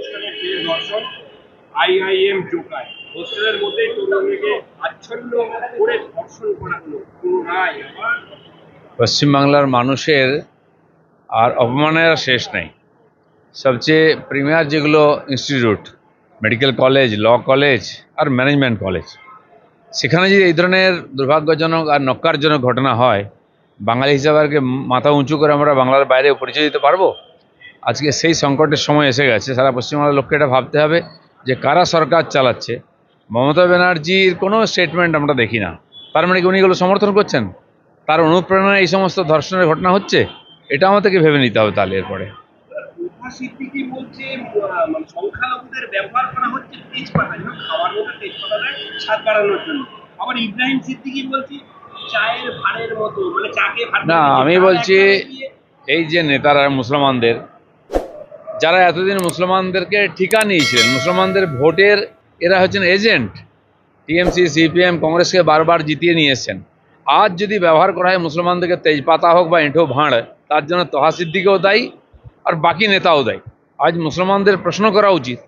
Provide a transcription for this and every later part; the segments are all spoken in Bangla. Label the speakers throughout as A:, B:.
A: প্রতিষ্ঠানের ফের ধর্ষণ, আইআইএম জোকায় হোস্টেলের মধ্যে তরুণীকে আচ্ছন্ন করে ধর্ষণ করা হলো, কোনো রায়।
B: পশ্চিমবাংলার মানুষের আর অপমানের শেষ নেই। সবচেয়ে প্রিমিয়ার যেগুলো institute, medical college, law college আর ম্যানেজমেন্ট কলেজ, সেখানে যদি এই ধরনের দুর্ভাগ্যজনক আর নক্কারজনক ঘটনা হয়, বাঙালি হিসাবে আর কি মাথা উঁচু করে আমরা বাংলার বাইরে পরিচয় দিতে পারবো? আজকে সেই সংকটের সময় এসে গেছে। সারা পশ্চিমবাংলার লোককে এটা ভাবতে হবে যে কারা সরকার চালাচ্ছে। মমতা ব্যানার্জির কোনো স্টেটমেন্ট আমরা দেখি না। তার মানে কি উনি এগুলো সমর্থন করছেন? তার অনুপ্রেরণায় এই সমস্ত ধর্ষণের ঘটনা হচ্ছে? এটা আমাদেরকে ভেবে নিতে হবে তাহলে এরপরে।
A: সিদ্দিকী বলছে সংখ্যালঘুদের ব্যবহার করা হচ্ছে তেজপাতা, খাওয়ার মধ্যে তেজপাতা দেয় স্বাদ বাড়ানোর জন্য। আবার ইব্রাহিম সিদ্দিকী বলছে চায়ের ভাড়ের মতো, মানে চাকে ভাড়।
B: না, আমি বলছি এই যে নেতারা মুসলমানদের, যারা এতদিন মুসলমানদেরকে ঠিকা নিয়েছিলেন, মুসলমানদের ভোটের এরা হচ্ছেন এজেন্ট, টিএমসি, সিপিএম, কংগ্রেসকে বারবার জিতিয়ে নিয়ে এসছেন। আজ যদি ব্যবহার করা হয় মুসলমানদেরকে তেজপাতা হোক বা এঁঠো ভাঁড়, তার জন্য তোহা সিদ্দিকীও দায়ী আর বাকি নেতাও দায়ী। আজ মুসলমানদের প্রশ্ন করা উচিত,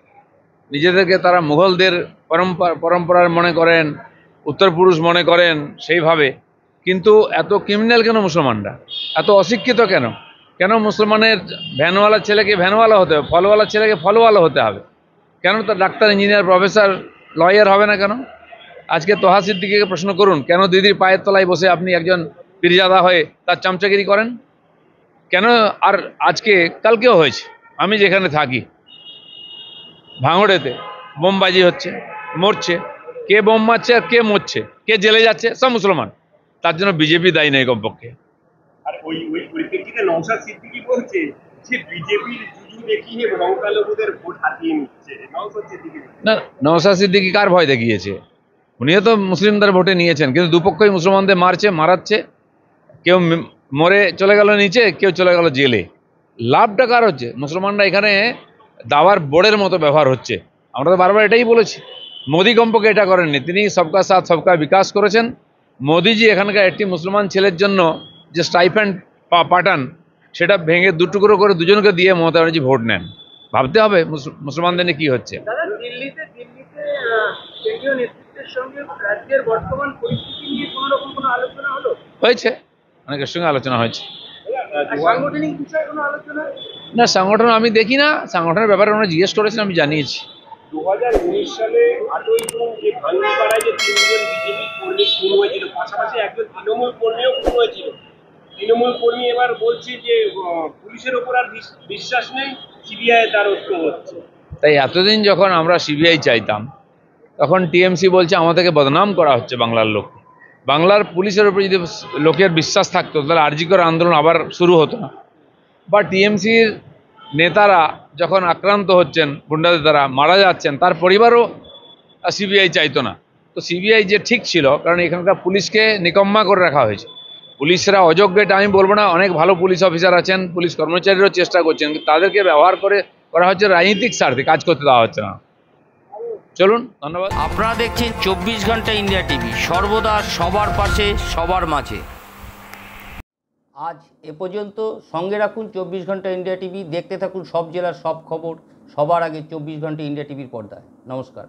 B: নিজেদেরকে তারা মুঘলদের পরম্পরার মনে করেন, উত্তরপুরুষ মনে করেন সেইভাবে, কিন্তু এত ক্রিমিনাল কেন মুসলমানরা? এত অশিক্ষিত কেন? কেন মুসলমানের ভ্যানওয়ালার ছেলেকে ভ্যানওয়ালা হতে হবে, ফলওয়ালার ছেলেকে ফলওয়ালা হতে হবে? কেন তার ডাক্তার, ইঞ্জিনিয়ার, প্রফেসর, লয়ার হবে না কেন? আজকে তোহা সিদ্দিকীকে প্রশ্ন করুন, কেন দিদির পায়ের তলায় বসে আপনি একজন পীরজাদা হয়ে তার চামচাগিরি করেন? কেন? আর আজকে কালকেও হয়েছে, আমি যেখানে থাকি ভাঙড়েতে বোমবাজি হচ্ছে, মরছে। কে বোম মারছে আর কে মরছে, কে জেলে যাচ্ছে? সব মুসলমান। তার জন্য বিজেপি দায়ী নেই কমপক্ষে।
A: আর ওই পরিপ্রেক্ষিতে নওশাদ সিদ্দিকী বলছে যে বিজেপির জুজু দেখিয়ে সংখ্যালঘুদের ভোট হাতিয়ে নিচ্ছে। নওশাদ সিদ্দিকী
B: না, নওশাদ সিদ্দিকী কার ভয় দেখিয়েছে? উনিও তো মুসলিমদের ভোটে নিয়েছেন, কিন্তু দুপক্ষই মুসলমানদের মারাচ্ছে। কেউ মরে চলে গেল নিচে, কেউ চলে গেল জেলে। লাভটা কার হচ্ছে? মুসলমানরা এখানে দাওয়ার বোর্ডের মতো ব্যবহার হচ্ছে। আমরা তো বারবার এটাই বলেছি। মোদি কমপক্ষে এটা করেননি, তিনি সবকা সাথ সবকা বিকাশ করেছেন। মোদিজি এখানকার একটি মুসলমান ছেলের জন্য যে স্টাইপেন্ড পাঠান, সেটা ভেঙে দুটুকরো করে দুজনকে দিয়ে মমতা ব্যানার্জি ভোট নেন। ভাবতে হবে মুসলমানদের নিয়ে কী হচ্ছে।
A: দিল্লিতে কেন্দ্রীয় নেতৃত্বের সঙ্গে রাজ্যের বর্তমান পরিস্থিতি নিয়ে কোনো রকম কোনো আলোচনা হলো?
B: হয়েছে, অনেকের সঙ্গে আলোচনা হয়েছে।
A: সাংগঠনিক বিষয়ে কোনো আলোচনা?
B: না, সংগঠন আমি দেখি না। সংগঠনের ব্যাপারে ওনারা জিজ্ঞেস করেছেন, আমি জানিয়েছি।
A: 2019 সালে 8ই জুন যে ভাঙ্গিপাড়ায় যে 3 জন বিজেপি কর্মী খুন হয়েছিল, পাশাপাশি একজন তৃণমূল কর্মীও খুন হয়েছিল। তৃণমূল কর্মী এবার বলছে যে পুলিশের ওপর আর বিশ্বাস নেই, সিবিআই দ্বারস্থ হচ্ছে।
B: তাই এতদিন যখন আমরা সিবিআই চাইতাম, তখন টিএমসি বলছে আমাদেরকে বদনাম করা হচ্ছে বাংলার লোক। বাংলার পুলিশের উপর যদি লোকের বিশ্বাস থাকতো, তাহলে আরজিকর আন্দোলন আবার শুরু হতো না। বা টিএমসির নেতারা যখন আক্রান্ত হচ্ছেন, গুন্ডাদের দ্বারা মারা যাচ্ছেন, তার পরিবারও সিবিআই চাইতো না। তো সিবিআই যে ঠিক ছিল, কারণ এখানকার পুলিশকে নিকম্মা করে রাখা হয়েছে। পুলিশরা অযোগ্য এটা আমি বলবো না, অনেক ভালো পুলিশ অফিসার আছেন, পুলিশ কর্মচারীরাও চেষ্টা করছেন, কিন্তু তাদেরকে ব্যবহার করা হচ্ছে রাজনৈতিক স্বার্থে, কাজ করতে দেওয়া হচ্ছে না। চলুন, ধন্যবাদ।
C: আপনারা দেখছেন 24 ঘন্টা ইন্ডিয়া টিভি, সর্বদা সবার পাশে, সবার মাঝে। আজ এ পর্যন্ত। সঙ্গে রাখুন 24 ঘন্টা ইন্ডিয়া টিভি, দেখতে থাকুন সব জেলার সব খবর সবার আগে 24 ঘন্টা ইন্ডিয়া টিভির পর্দায়। নমস্কার।